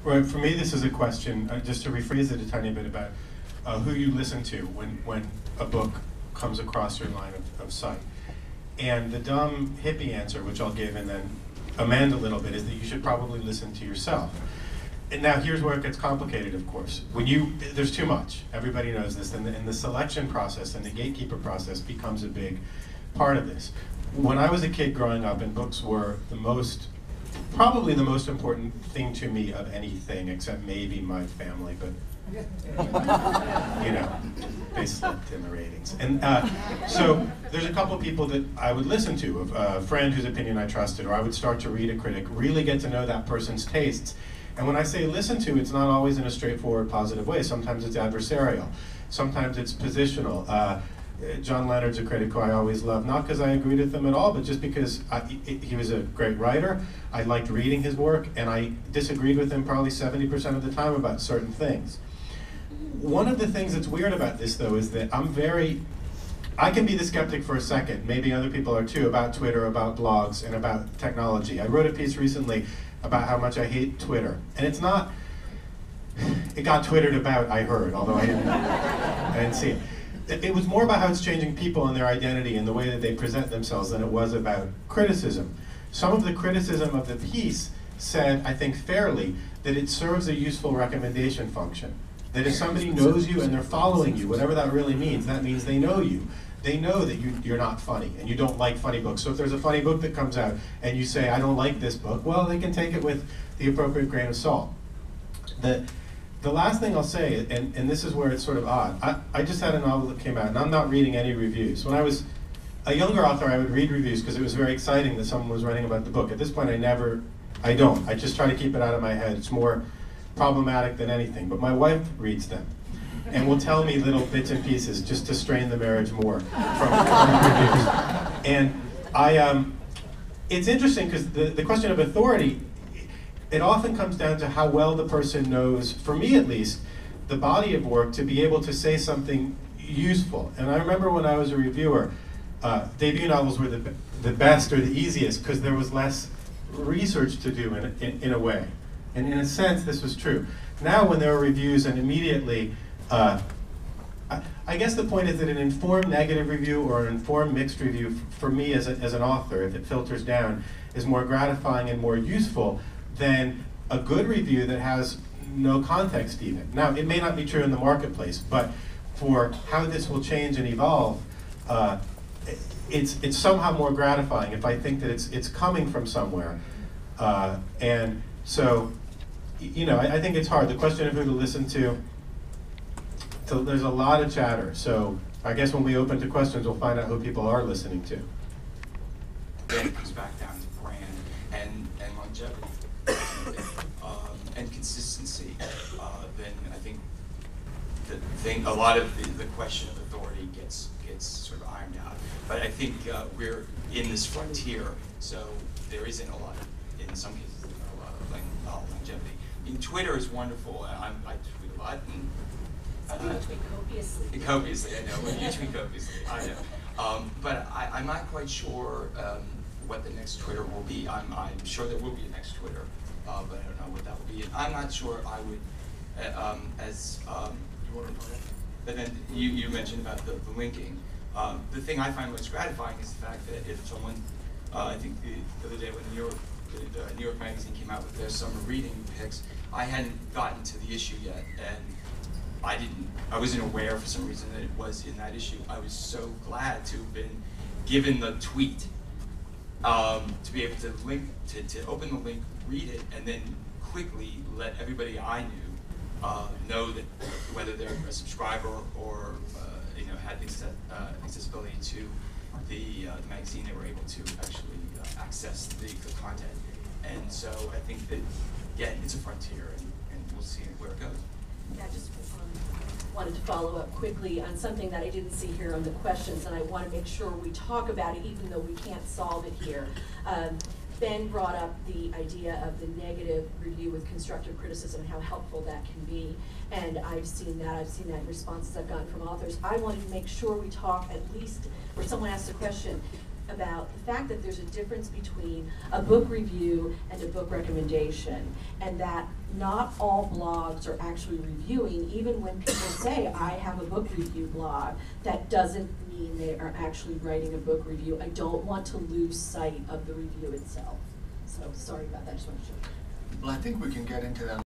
Right, for me this is a question, just to rephrase it a tiny bit about who you listen to when a book comes across your line of sight. And the dumb hippie answer, which I'll give and then amend a little bit, is that you should probably listen to yourself. And now here's where it gets complicated, of course. There's too much, everybody knows this, and the selection process and the gatekeeper process becomes a big part of this. When I was a kid growing up, and books were probably the most important thing to me of anything, except maybe my family, but you know, they slipped in the ratings. And so there's a couple people that I would listen to, a friend whose opinion I trusted, or I would start to read a critic, really get to know that person's tastes. And when I say listen to, it's not always in a straightforward positive way. Sometimes it's adversarial. Sometimes it's positional. John Leonard's a critic who I always loved, not because I agreed with him at all, but just because he was a great writer. I liked reading his work, and I disagreed with him probably 70% of the time about certain things. One of the things that's weird about this, though, is that I can be the skeptic for a second, maybe other people are too, about Twitter, about blogs, and about technology. I wrote a piece recently about how much I hate Twitter, and it got Twittered about, I heard, although I didn't see it. It was more about how it's changing people and their identity and the way that they present themselves than it was about criticism. Some of the criticism of the piece said, I think fairly, that it serves a useful recommendation function. That if somebody knows you and they're following you, whatever that really means, that means they know you. They know that you're not funny and you don't like funny books. So if there's a funny book that comes out and you say, I don't like this book, well, they can take it with the appropriate grain of salt. The last thing I'll say, and this is where it's sort of odd, I just had a novel that came out, and I'm not reading any reviews. When I was a younger author, I would read reviews because it was very exciting that someone was writing about the book. At this point, I don't. I just try to keep it out of my head. It's more problematic than anything. But my wife reads them and will tell me little bits and pieces just to strain the marriage more from reviews. And it's interesting because the question of authority, it often comes down to how well the person knows, for me at least, the body of work to be able to say something useful. And I remember when I was a reviewer, debut novels were the best or the easiest because there was less research to do in a way. And in a sense, this was true. Now when there are reviews and immediately, I guess the point is that an informed negative review or an informed mixed review, for me as an author, if it filters down, is more gratifying and more useful than a good review that has no context even. Now, it may not be true in the marketplace, but for how this will change and evolve, it's somehow more gratifying if I think that it's coming from somewhere. And so, you know, I think it's hard. The question of who to listen to, so there's a lot of chatter. So I guess when we open to questions, we'll find out who people are listening to. Then it comes back down to brand and longevity. And consistency, then I think a lot of the question of authority gets sort of ironed out. But I think we're in this frontier, so there isn't a lot in some cases, a lot of longevity. Twitter is wonderful. I tweet a lot. And, you tweet copiously. Copiously, I know. You tweet copiously, I know. But I'm not quite sure what the next Twitter will be. I'm sure there will be a next Twitter, but I don't know what that will be. And I'm not sure I would, but then you mentioned about the linking. The thing I find most gratifying is the fact that if someone, I think the other day when the New York Magazine came out with their summer reading picks, I hadn't gotten to the issue yet, and I wasn't aware for some reason that it was in that issue. I was so glad to have been given the tweet, to be able to link, to open the link, read it, and then quickly let everybody I knew know that whether they're a subscriber or had accessibility to the magazine, they were able to actually access the content. And so I think that, again, it's a frontier, and we'll see where it goes. Yeah, I just wanted to follow up quickly on something that I didn't see here on the questions, and I want to make sure we talk about it even though we can't solve it here. Ben brought up the idea of the negative review with constructive criticism and how helpful that can be. And I've seen that in responses I've gotten from authors. I wanted to make sure we talk at least, or someone asked a question, about the fact that there's a difference between a book review and a book recommendation, and that not all blogs are actually reviewing. Even when people say, I have a book review blog, that doesn't mean they are actually writing a book review. I don't want to lose sight of the review itself. So sorry about that, just wanted to show you. Well, I think we can get into that